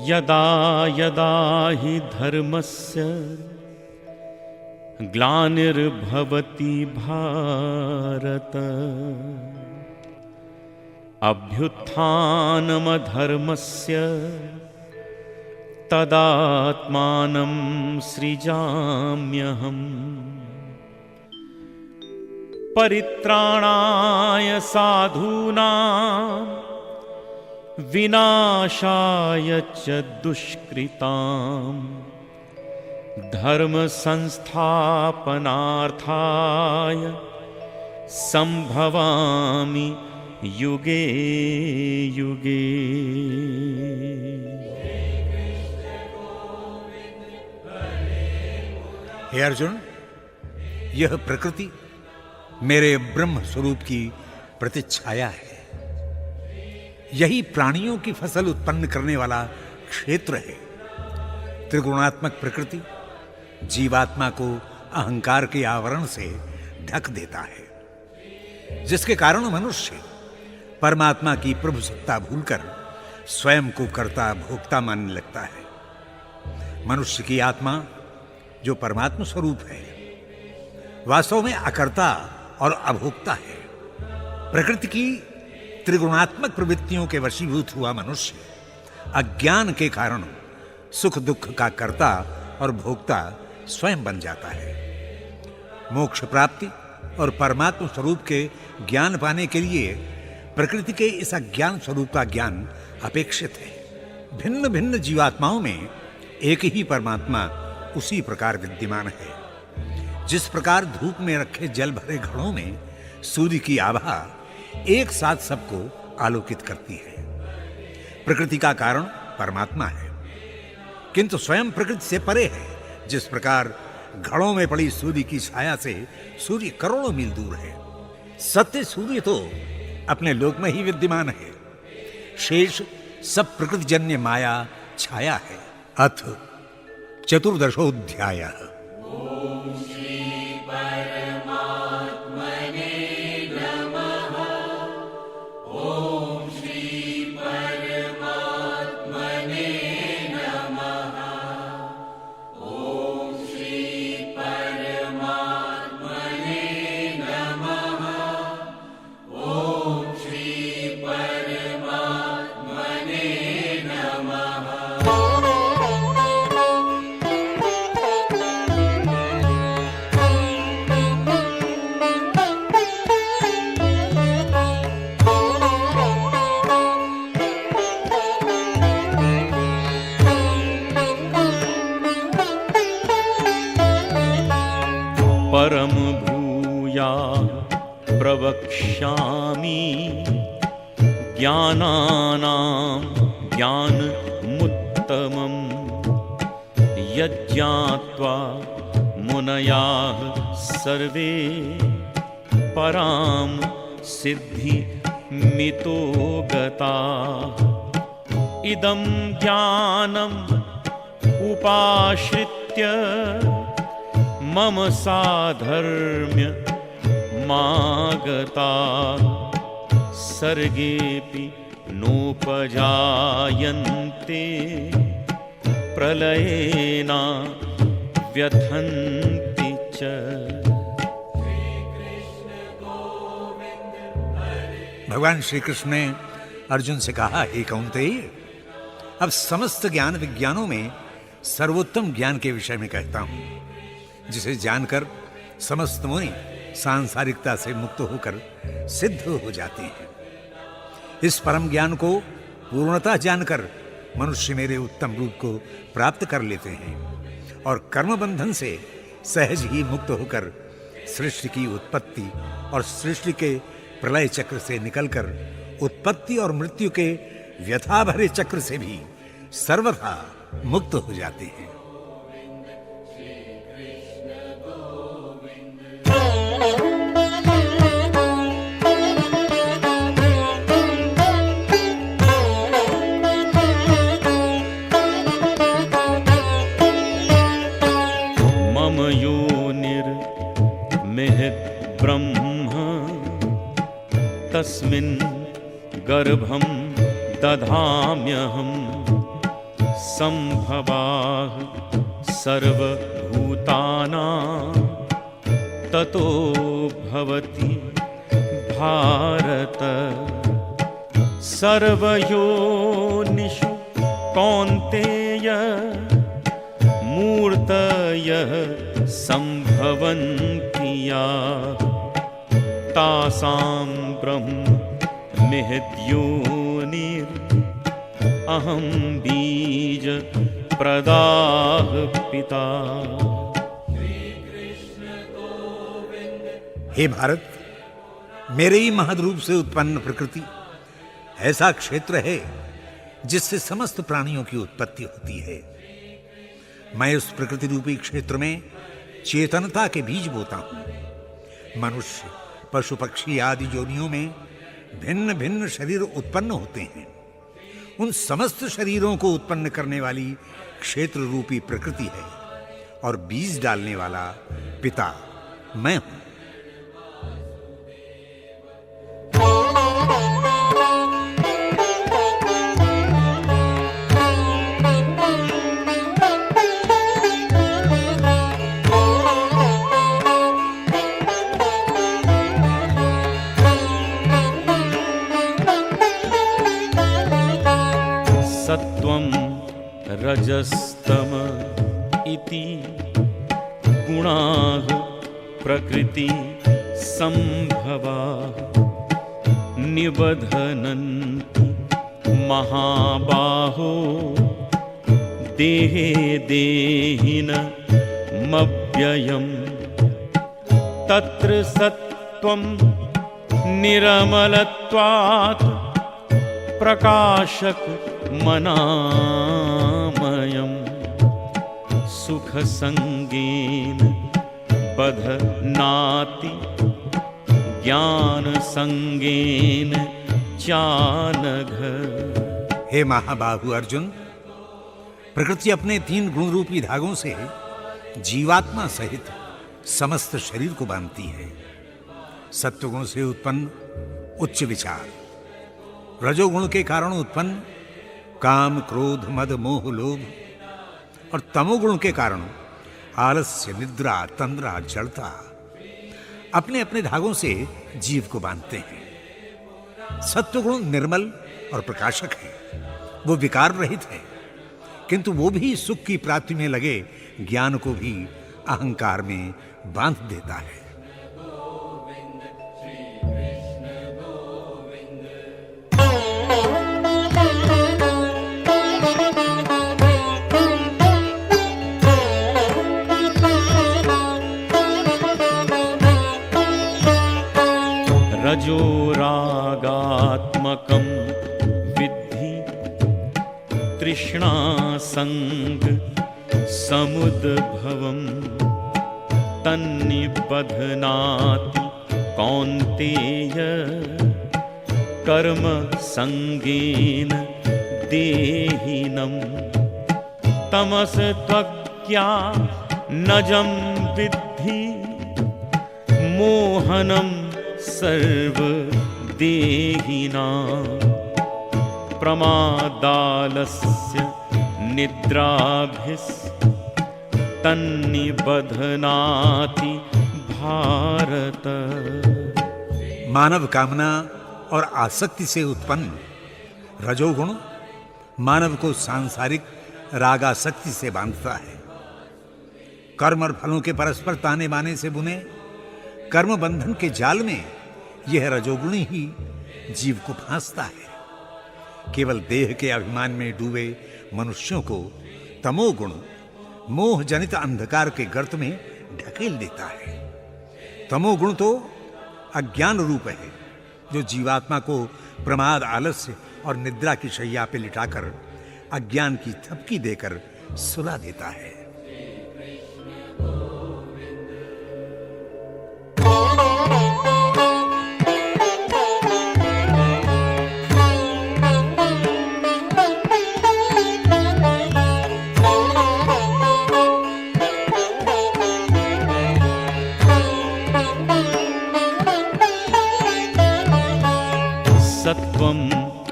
यदा यदा हि धर्मस्य ग्लानिर्भवति भारत अभ्युत्थानमधर्मस्य तदात्मानं सृजाम्यहम् परित्राणाय साधूनां विनाशाय च दुष्कृतां धर्म संस्थापनार्थाय संभवामि युगे युगे। हे अर्जुन, यह प्रकृति मेरे ब्रह्म स्वरूप की प्रतिच्छाया है। यही प्राणियों की फसल उत्पन्न करने वाला क्षेत्र है। त्रिगुणात्मक प्रकृति जीवात्मा को अहंकार के आवरण से ढक देता है, जिसके कारण मनुष्य परमात्मा की प्रभुसत्ता भूलकर स्वयं को कर्ता भोक्ता मानने लगता है। मनुष्य की आत्मा जो परमात्मा स्वरूप है, वास्तव में अकर्ता और अभोक्ता है। प्रकृति की त्रिगुणात्मक प्रवृत्तियों के वशीभूत हुआ मनुष्य अज्ञान के कारण सुख दुख का कर्ता और भोक्ता स्वयं बन जाता है। मोक्ष प्राप्ति और परमात्मा स्वरूप के ज्ञान पाने के लिए प्रकृति के इस अज्ञान स्वरूप का ज्ञान अपेक्षित है। भिन्न भिन्न जीवात्माओं में एक ही परमात्मा उसी प्रकार विद्यमान है। जिस प्रकार धूप में रखे जल भरे घड़ों में सूर्य की आभा एक साथ सबको आलोकित करती है। प्रकृति का कारण परमात्मा है, किंतु स्वयं प्रकृति से परे है। जिस प्रकार घड़ों में पड़ी सूर्य की छाया से सूर्य करोड़ों मील दूर है, सत्य सूर्य तो अपने लोक में ही विद्यमान है। शेष सब प्रकृतिजन्य माया छाया है। अथ चतुर्दशोऽध्यायः। परम भूया प्रवक्ष्यामि ज्ञानानां ज्ञानमुत्तमं यज्ञात्वा मुनयः सर्वे परां सिद्धिमितो गताः इदं ज्ञानम् उपाश्रित्य मम साधर्म्य मागता सर्गेऽपि नोपजायन्ते प्रलयेन व्यथन्ति च। भगवान श्री कृष्ण ने अर्जुन से कहा, हे कौन्तेय, अब समस्त ज्ञान विज्ञानों में सर्वोत्तम ज्ञान के विषय में कहता हूं, जिसे जानकर समस्त मुनि सांसारिकता से मुक्त होकर सिद्ध हो जाते हैं। इस परम ज्ञान को पूर्णतः जानकर मनुष्य मेरे उत्तम रूप को प्राप्त कर लेते हैं और कर्म बंधन से सहज ही मुक्त होकर सृष्टि की उत्पत्ति और सृष्टि के प्रलय चक्र से निकलकर उत्पत्ति और मृत्यु के व्यथा भरे चक्र से भी सर्वथा मुक्त हो जाते हैं। तस्मिन् गर्भं दधाम्यहम् संभवाः सर्वभूतानां ततो भवति भारत। सर्वयोनिषु कौन्तेय मूर्तयः सम्भवन्ति याः तासां ब्रह्म निहत्योनिरहं बीज प्रदाः पिता। हे भारत, मेरे ही महद रूप से उत्पन्न प्रकृति ऐसा क्षेत्र है जिससे समस्त प्राणियों की उत्पत्ति होती है। मैं उस प्रकृति रूपी क्षेत्र में चेतनता के बीज बोता हूं। मनुष्य, पशु, पक्षी आदि योनियों में भिन्न भिन्न शरीर उत्पन्न होते हैं। उन समस्त शरीरों को उत्पन्न करने वाली क्षेत्र रूपी प्रकृति है और बीज डालने वाला पिता मैं हूं। सत्वं रजस्तम इति गुणाः प्रकृति संभवाः निबध्नन्ति महाबाहो देहे देहिनमव्ययम्। तत्र सत्वं निरमलत्वात् प्रकाशक मनामयम् सुख संगेन बध्नाति ज्ञान संगेन चानघ। हे महाबाहु अर्जुन, प्रकृति अपने 3 गुण रूपी धागों से जीवात्मा सहित समस्त शरीर को बांधती है। सत्वगुण से उत्पन्न उच्च विचार, रजोगुण के कारण उत्पन्न काम, क्रोध, मद, मोह, लोभ और तमोगुण के कारण आलस्य, निद्रा, तंद्रा, जड़ता अपने अपने धागों से जीव को बांधते हैं। सत्वगुण निर्मल और प्रकाशक है, वो विकार रहित है, किंतु वो भी सुख की प्राप्ति में लगे ज्ञान को भी अहंकार में बांध देता है। रजोरागात्मकं विद्धि तृष्णासंग समुद्भवम् तन्निबध्नाति कौन्तेय कर्म संगेन देहिनम्। तमसत्वज्ञानजं विद्धि मोहनं सर्वदेहिनां। प्रमादालस्य निद्राभिस्तन्निबध्नाति भारत। मानव कामना और आसक्ति से उत्पन्न रजोगुण मानव को सांसारिक रागासक्ति से बांधता है। कर्म और फलों के परस्पर ताने बाने से बुने कर्म बंधन के जाल में यह रजोगुण ही जीव को फांसता है। केवल देह के अभिमान में डूबे मनुष्यों को तमोगुण मोह जनित अंधकार के गर्त में ढकेल देता है। तमोगुण तो अज्ञान रूप है, जो जीवात्मा को प्रमाद, आलस्य और निद्रा की शैया पे लिटाकर अज्ञान की थपकी देकर सुला देता है। सत्वं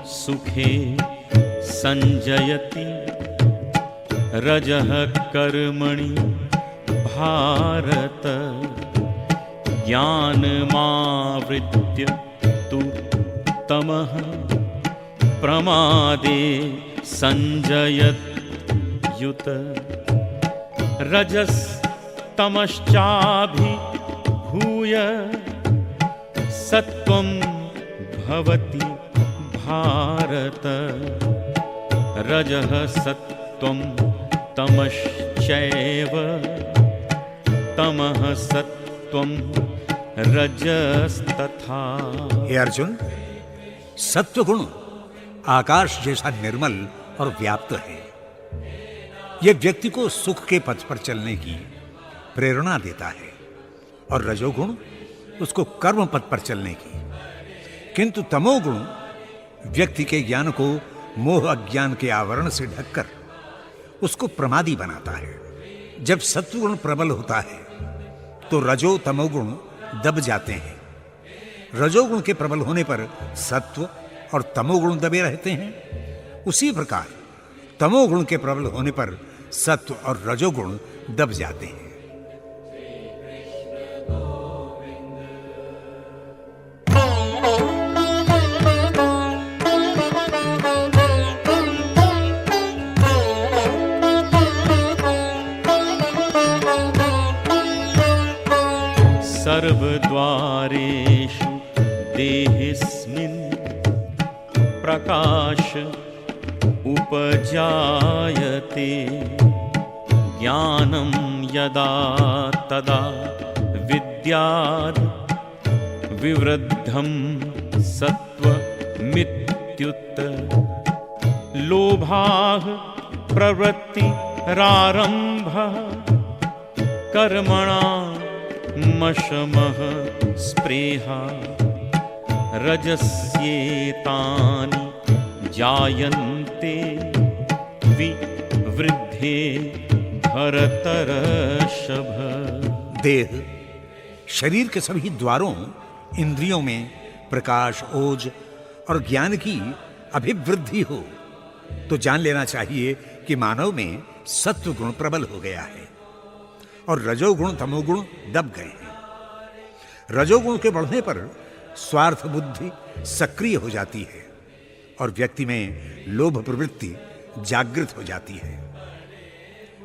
सुखे संजयति रजः कर्मणि भारत ज्ञानमावृत्य तु तमः प्रमादे संजयत्युत रजस्तमश्चाभिभूय सत्वं भवति भारत रजः सत्वं तमश्चैव तमः सत्वं रजस्तथा। हे अर्जुन, सत्व गुण आकाश जैसा निर्मल और व्याप्त है। यह व्यक्ति को सुख के पथ पर चलने की प्रेरणा देता है और रजोगुण उसको कर्म पथ पर चलने की। किंतु तमोगुण व्यक्ति के ज्ञान को मोह अज्ञान के आवरण से ढककर उसको प्रमादी बनाता है। जब सत्वगुण प्रबल होता है तो रजो तमोगुण दब जाते हैं। रजोगुण के प्रबल होने पर सत्व और तमोगुण दबे रहते हैं। उसी प्रकार तमोगुण के प्रबल होने पर सत्व और रजोगुण दब जाते हैं। सर्वद्वारेषु देहेऽस्मिन् प्रकाश उपजायते ज्ञानं यदा तदा विद्याद् विवृद्धं सत्त्वमित्युत लोभाः प्रवृत्तिरारम्भः कर्मणां मशमः स्पृहा रजस्येतानि जायन्ते विवृद्धे भरतर्षभ। देह शरीर के सभी द्वारों इंद्रियों में प्रकाश, ओज और ज्ञान की अभिवृद्धि हो तो जान लेना चाहिए कि मानव में सत्व गुण प्रबल हो गया है और रजोगुण तमोगुण दब गए हैं। रजोगुण के बढ़ने पर स्वार्थ बुद्धि सक्रिय हो जाती है और व्यक्ति में लोभ प्रवृत्ति जागृत हो जाती है।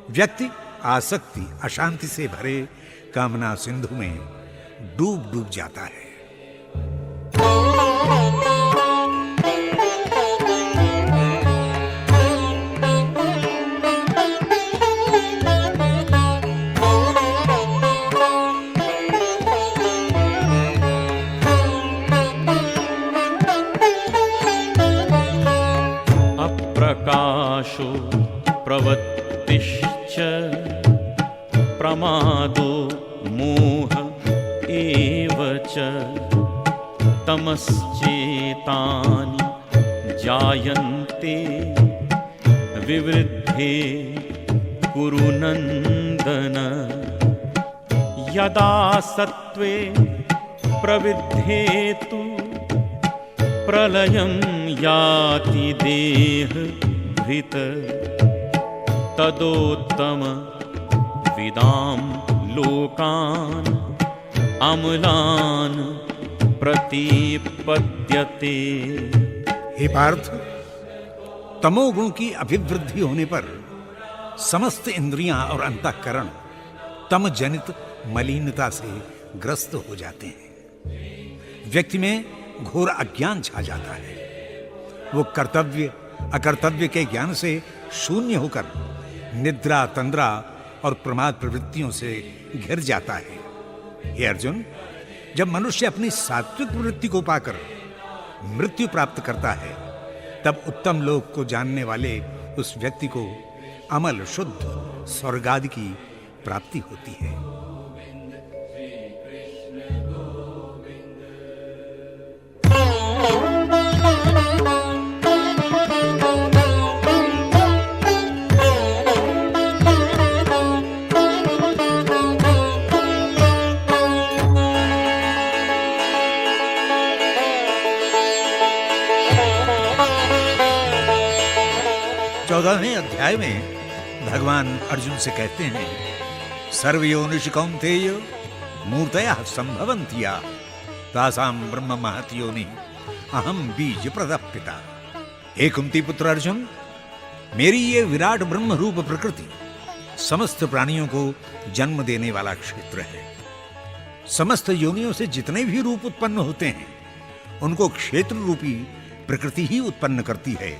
व्यक्ति आसक्ति अशांति से भरे कामना सिंधु में डूब डूब जाता है। प्रकाशो प्रवृत्तिश्च प्रमादो मोह एव च तमश्चेतानि जायन्ते विवृद्धे कुरु नन्दन यदा सत्त्वे प्रवृद्धे प्रलयं याति देहभृत् तदोत्तम विदां लोकान् अमलान् प्रतिपद्यते। हे पार्थ, तमोगुण की अभिवृद्धि होने पर समस्त इंद्रियां और अंतःकरण तम जनित मलिनता से ग्रस्त हो जाते हैं। व्यक्ति में घोर अज्ञान छा जाता है। वो कर्तव्य अकर्तव्य के ज्ञान से शून्य होकर निद्रा तंद्रा और प्रमाद प्रवृत्तियों से घिर जाता है। हे अर्जुन, जब मनुष्य अपनी सात्विक प्रवृत्ति को पाकर मृत्यु प्राप्त करता है तब उत्तम लोक को जानने वाले उस व्यक्ति को अमल शुद्ध स्वर्ग आदि की प्राप्ति होती है। चौदहवें अध्याय में भगवान अर्जुन से कहते हैं, सर्वयोनिषु कौन्तेय मूर्तयः संभवन्ति या तासाम ब्रह्म महत् योनि अहम बीज प्रदः पिता। हे कुंती पुत्र अर्जुन, मेरी ये विराट ब्रह्म रूप प्रकृति समस्त प्राणियों को जन्म देने वाला क्षेत्र है। समस्त योनियों से जितने भी रूप उत्पन्न होते हैं उनको क्षेत्र रूपी प्रकृति ही उत्पन्न करती है,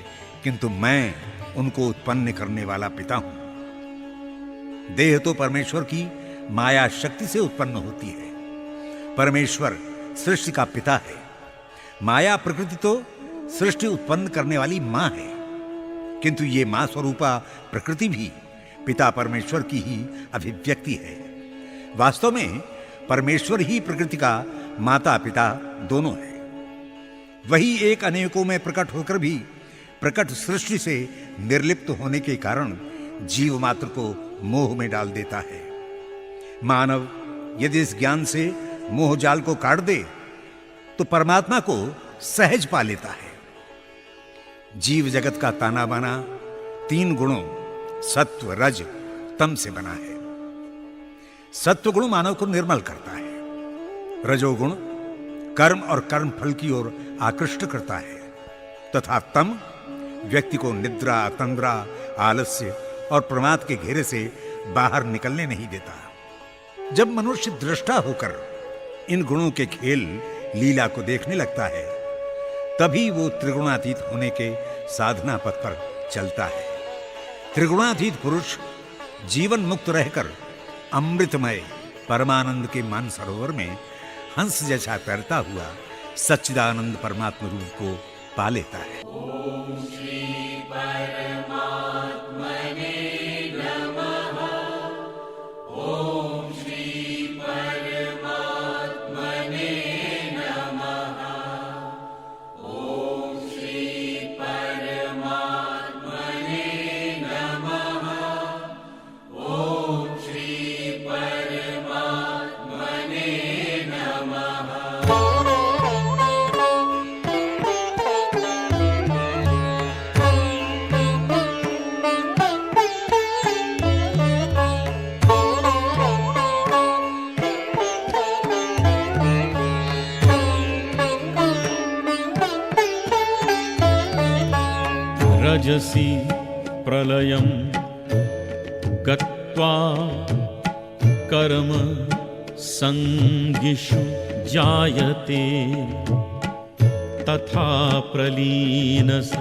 किंतु मैं उनको उत्पन्न करने वाला पिता हूं। देह तो परमेश्वर की माया शक्ति से उत्पन्न होती है। परमेश्वर सृष्टि का पिता है। माया प्रकृति तो सृष्टि उत्पन्न करने वाली मां है, किंतु ये मां स्वरूपा प्रकृति भी पिता परमेश्वर की ही अभिव्यक्ति है। वास्तव में परमेश्वर ही प्रकृति का माता पिता दोनों है। वही एक अनेकों में प्रकट होकर भी प्रकट सृष्टि से निर्लिप्त होने के कारण जीव मात्र को मोह में डाल देता है। मानव यदि इस ज्ञान से मोह जाल को काट दे तो परमात्मा को सहज पा लेता है। जीव जगत का ताना बाना 3 गुणों सत्व रज तम से बना है। सत्व गुण मानव को निर्मल करता है। रजोगुण कर्म और कर्म फल की ओर आकृष्ट करता है, तथा तम व्यक्ति को निद्रा तंद्रा आलस्य और प्रमाद के घेरे से बाहर निकलने नहीं देता। जब मनुष्य दृष्टा होकर इन गुणों के खेल लीला को देखने लगता है, तभी वो त्रिगुणातीत होने के साधना पथ पर चलता है। त्रिगुणातीत पुरुष जीवन मुक्त रहकर अमृतमय परमानंद के मानसरोवर में हंस जैसा तैरता हुआ सच्चिदानंद परमात्मा रूप को पा लेता है। ओम श्री परमात्मने नमः। ओम श्री परमात्मने नमः। ओम श्री परमात्मने नमः। ओम श्री परमात्मने नमः। रजसि प्रलयं गत्वा कर्म संगिषु जायते तथा प्रलीनस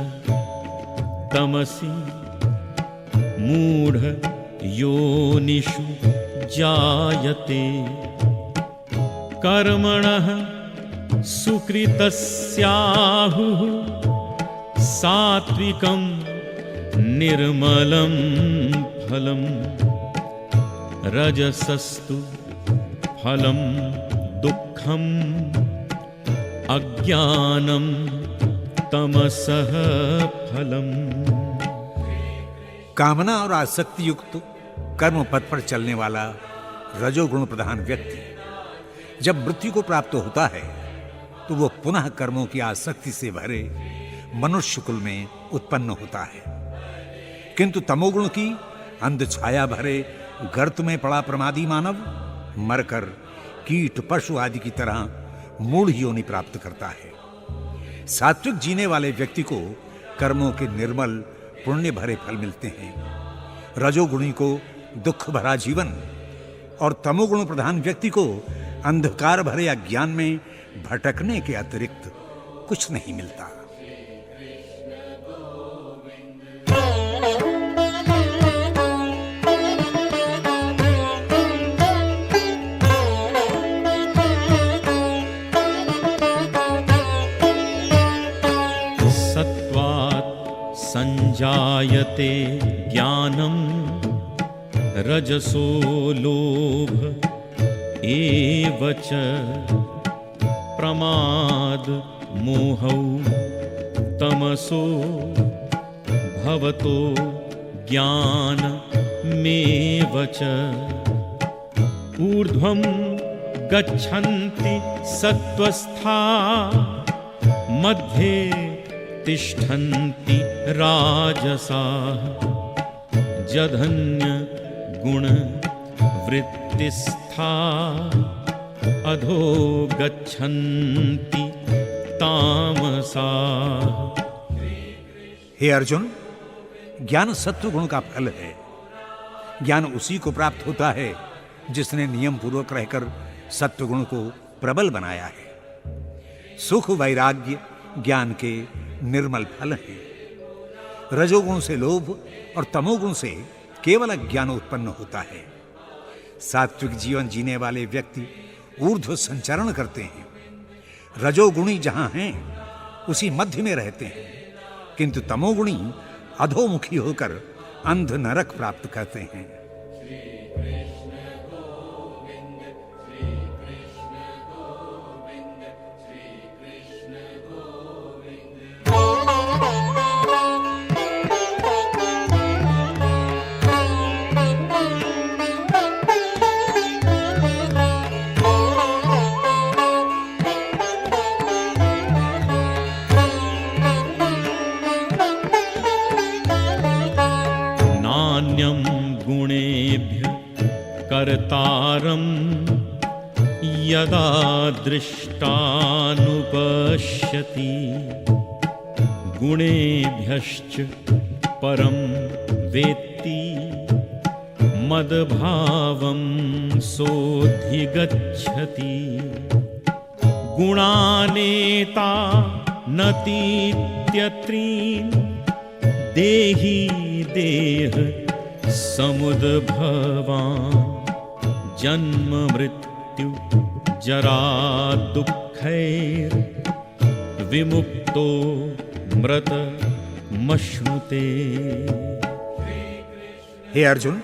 तमसि मूढ़ योनिषु जायते कर्मणः सुकृतस्याहुः सात्विकं निर्मलं फलं रजसस्तु फलं दुःखम् अज्ञानं तमसः फलम्। कामना और आसक्ति युक्त कर्म पथ पर चलने वाला रजोगुण प्रधान व्यक्ति जब मृत्यु को प्राप्त होता है तो वो पुनः कर्मों की आसक्ति से भरे मनुष्य कुल में उत्पन्न होता है, किंतु तमोगुण की अंध छाया भरे गर्त में पड़ा प्रमादी मानव मरकर कीट पशु आदि की तरह मूढ़ योनि प्राप्त करता है। सात्विक जीने वाले व्यक्ति को कर्मों के निर्मल पुण्य भरे फल मिलते हैं। रजोगुणी को दुख भरा जीवन और तमोगुण प्रधान व्यक्ति को अंधकार भरे अज्ञान में भटकने के अतिरिक्त कुछ नहीं मिलता। संजायते ज्ञानं रजसो लोभ एव च प्रमाद मोहौ तमसो भवतो ज्ञानमेव च ऊर्ध्वं गच्छन्ति सत्त्वस्था मध्ये तिष्ठन्ति राजसाः जधन्य गुण वृत्तिस्था अधो गच्छन्ति तामसा। हे अर्जुन, ज्ञान सत्व गुण का फल है। ज्ञान उसी को प्राप्त होता है जिसने नियम पूर्वक रहकर सत्व गुण को प्रबल बनाया है। सुख वैराग्य ज्ञान के निर्मल फल हैं। रजोगुण से लोभ और तमोगुण से केवल अज्ञान उत्पन्न होता है। सात्विक जीवन जीने वाले व्यक्ति ऊर्ध्व संचरण करते हैं। रजोगुणी जहां हैं उसी मध्य में रहते हैं, किंतु तमोगुणी अधोमुखी होकर अंध नरक प्राप्त करते हैं। नान्यं गुणेभ्य कर्तारं यदा दृष्टानुपश्यति गुणेभ्यश्च परं वेत्ति मद्भावं सोऽधिगच्छति। गुणानेता नतीत्यत्रीन् देहि देह समुद्भवान् जन्म मृत्यु जरा दुःखैर् विमुक्तो मृत मश्नुते। हे अर्जुन,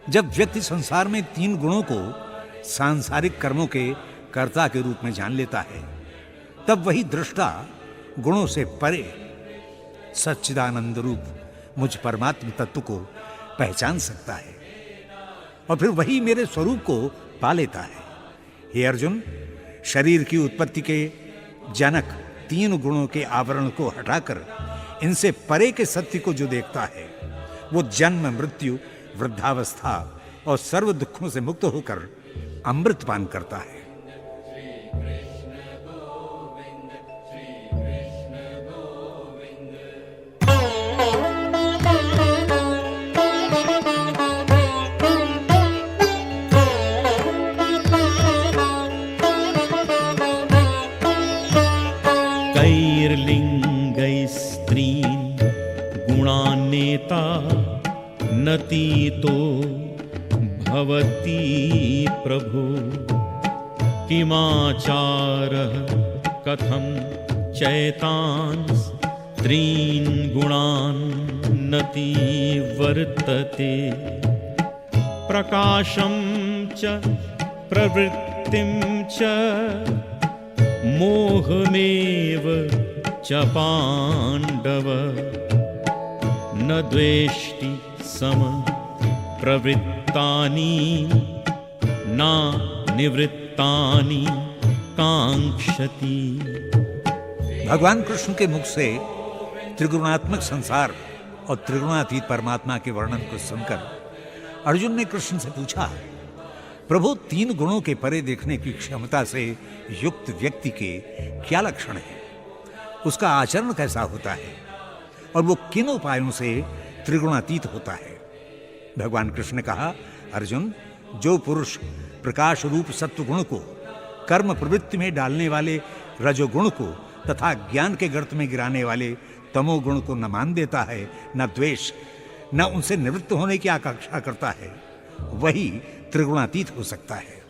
जब व्यक्ति संसार में 3 गुणों को सांसारिक कर्मों के कर्ता के रूप में जान लेता है, तब वही दृष्टा गुणों से परे सच्चिदानंद रूप मुझ परमात्म तत्व को पहचान सकता है और फिर वही मेरे स्वरूप को पा लेता है। हे अर्जुन, शरीर की उत्पत्ति के जनक 3 गुणों के आवरण को हटाकर इनसे परे के सत्य को जो देखता है, वो जन्म मृत्यु वृद्धावस्था और सर्व दुखों से मुक्त होकर अमृत पान करता है। कैर्लिङ्गैस्त्रीन् गुणान्नेता नतीतो भवति प्रभो। किमाचारः कथं चैतांस् त्रीन् गुणान् नति वर्तते। प्रकाशं च प्रवृत्तिं च मोहमेव च पाण्डव। न द्वेष्टि सम प्रवृत्तानि न निवृत्तानि कांक्षति। भगवान कृष्ण के मुख से त्रिगुणात्मक संसार और त्रिगुणातीत परमात्मा के वर्णन को सुनकर अर्जुन ने कृष्ण से पूछा, प्रभु, 3 गुणों के परे देखने की क्षमता से युक्त व्यक्ति के क्या लक्षण हैं? उसका आचरण कैसा होता है और वो किन उपायों से त्रिगुणातीत होता है? भगवान कृष्ण ने कहा, अर्जुन, जो पुरुष प्रकाश रूप सत्व गुण को कर्म प्रवृत्ति में डालने वाले रजोगुण को तथा ज्ञान के गर्त में गिराने वाले तमोगुण को न मान देता है, न द्वेष, न उनसे निवृत्त होने की आकांक्षा करता है, वही त्रिगुणातीत हो सकता है।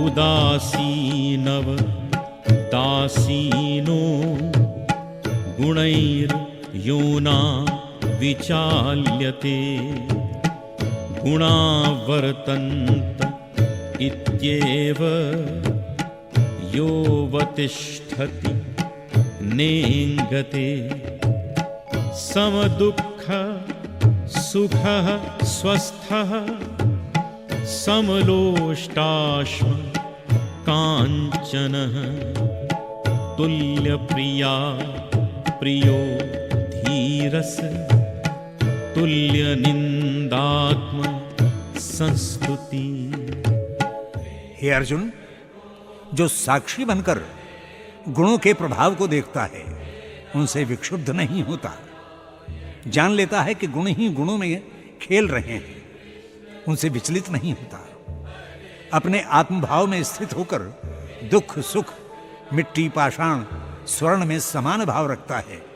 उदासीनव दासीनो गुणैर्योना विचाल्यते। गुणा वर्तन्त इत्येव योऽवतिष्ठति नेङ्गते समदुःख सुखः स्वस्थः समलोष्टाश्म काञ्चनः तुल्यप्रिया प्रियो धीरस् तुल्यनिन्दात्म संस्तुति। हे अर्जुन, जो साक्षी बनकर गुणों के प्रभाव को देखता है उनसे विक्षुब्ध नहीं होता, जान लेता है कि गुण ही गुणों में खेल रहे हैं, उनसे विचलित नहीं होता, अपने आत्मभाव में स्थित होकर दुख सुख मिट्टी पाषाण स्वर्ण में समान भाव रखता है।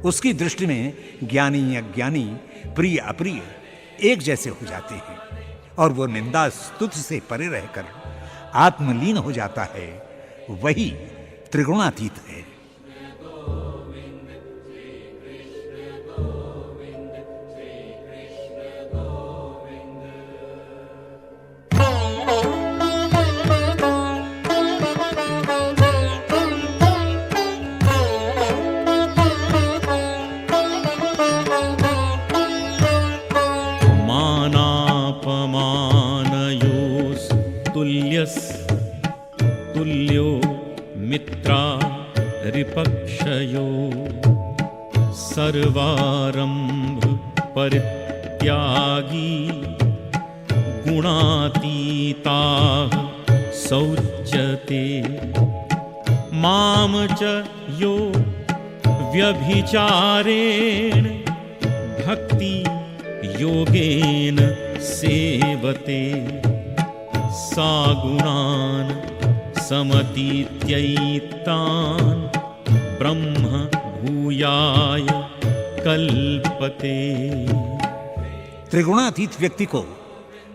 उसकी दृष्टि में ज्ञानी अज्ञानी प्रिय अप्रिय एक जैसे हो जाते हैं और वो निंदा स्तुति से परे रहकर आत्मलीन हो जाता है। वही त्रिगुणातीत है। तुल्यो मित्रारिपक्षयो सर्वारंभ परित्यागी गुणातीताः सौच्यते माम च यो व्यभिचारेण भक्ति योगेन सेवते सागुणान् समतीत्यैतान् ब्रह्म भूयाय कल्पते। त्रिगुणातीत व्यक्ति को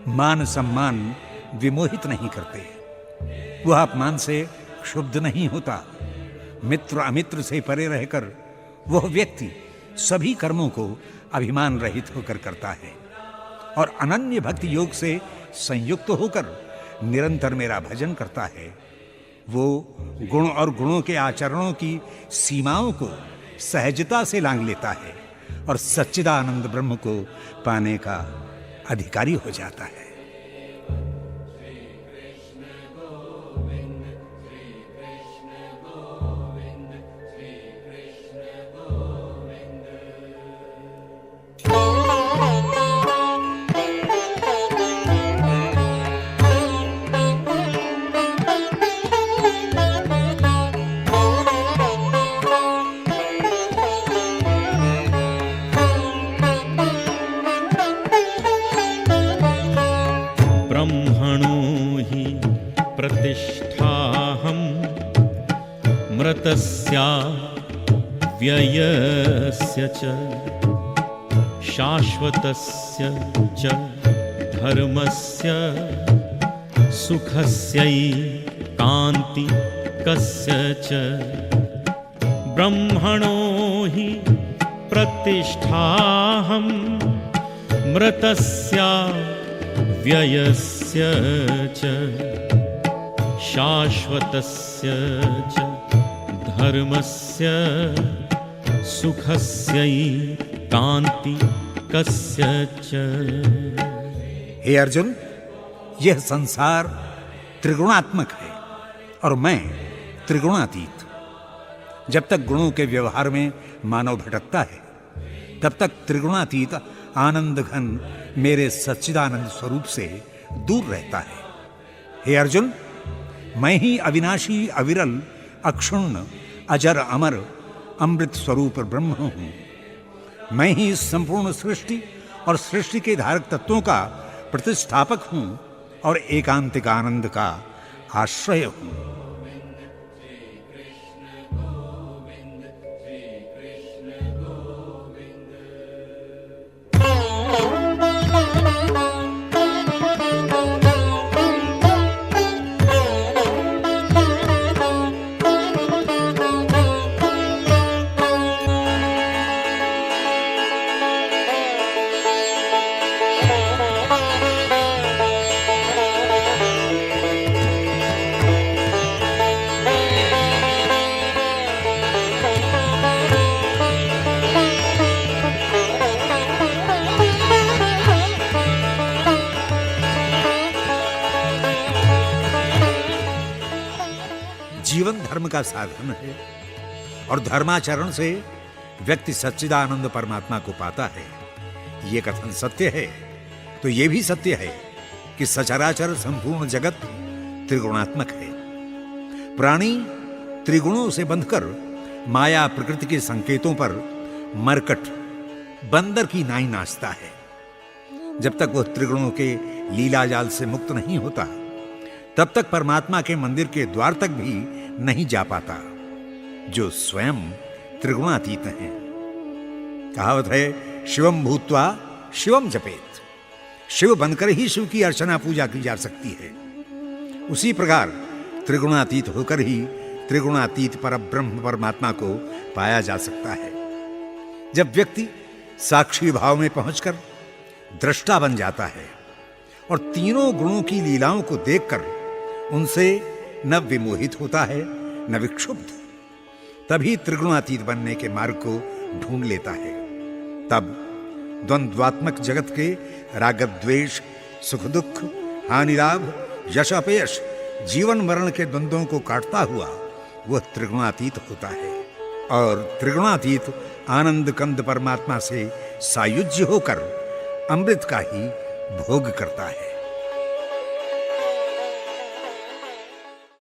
मान सम्मान विमोहित नहीं करते, वह अपमान से क्षुब्ध नहीं होता। मित्र अमित्र से परे रहकर वह व्यक्ति सभी कर्मों को अभिमान रहित होकर करता है और अनन्य भक्ति योग से संयुक्त होकर निरंतर मेरा भजन करता है। वो गुण और गुणों के आचरणों की सीमाओं को सहजता से लांघ लेता है और सच्चिदानंद ब्रह्म को पाने का अधिकारी हो जाता है। ब्रह्मणो हि प्रतिष्ठाहं मृतस्य व्ययस्य च शाश्वतस्य च धर्मस्य सुखस्यैकान्तिकस्य च ब्रह्मणो हि प्रतिष्ठाहं मृतस्य व्ययस्य च शाश्वतस्य च धर्मस्य सुखस्यैकान्तिकस्य च। हे अर्जुन, यह संसार त्रिगुणात्मक है और मैं त्रिगुणातीत। जब तक गुणों के व्यवहार में मानव भटकता है तब तक त्रिगुणातीत आनंद घन मेरे सच्चिदानंद स्वरूप से दूर रहता है। हे अर्जुन, मैं ही अविनाशी अविरल अक्षुण्ण अजर अमर अमृत स्वरूप ब्रह्म हूं। मैं ही इस संपूर्ण सृष्टि और सृष्टि के धारक तत्वों का प्रतिष्ठापक हूं और एकांतिक आनंद का आश्रय हूं। धर्म का साधन है और धर्माचरण से व्यक्ति सच्चिदानंद परमात्मा को पाता है। ये कथन सत्य है तो ये भी सत्य है कि सचराचर संपूर्ण जगत त्रिगुणात्मक है। प्राणी त्रिगुणों से बंधकर माया प्रकृति के संकेतों पर मरकट बंदर की नाई नाचता है। जब तक वह त्रिगुणों के लीला जाल से मुक्त नहीं होता तब तक परमात्मा के मंदिर के द्वार तक भी नहीं जा पाता, जो स्वयं त्रिगुणातीत हैं। कहावत है, शिवम भूत्वा शिवम जपेत। शिव बनकर ही शिव की अर्चना पूजा की जा सकती है। उसी प्रकार त्रिगुणातीत होकर ही त्रिगुणातीत परब्रह्म परमात्मा को पाया जा सकता है। जब व्यक्ति साक्षी भाव में पहुंचकर दृष्टा बन जाता है और तीनों गुणों की लीलाओं को देखकर उनसे न विमोहित होता है न विक्षुब्ध, तभी त्रिगुणातीत बनने के मार्ग को ढूंढ लेता है। तब द्वंद्वात्मक जगत के राग द्वेष, सुख दुख, हानि लाभ, यश अपयश, जीवन मरण के द्वंद्वों को काटता हुआ वह त्रिगुणातीत होता है और त्रिगुणातीत आनंद कंद परमात्मा से सायुज्य होकर अमृत का ही भोग करता है।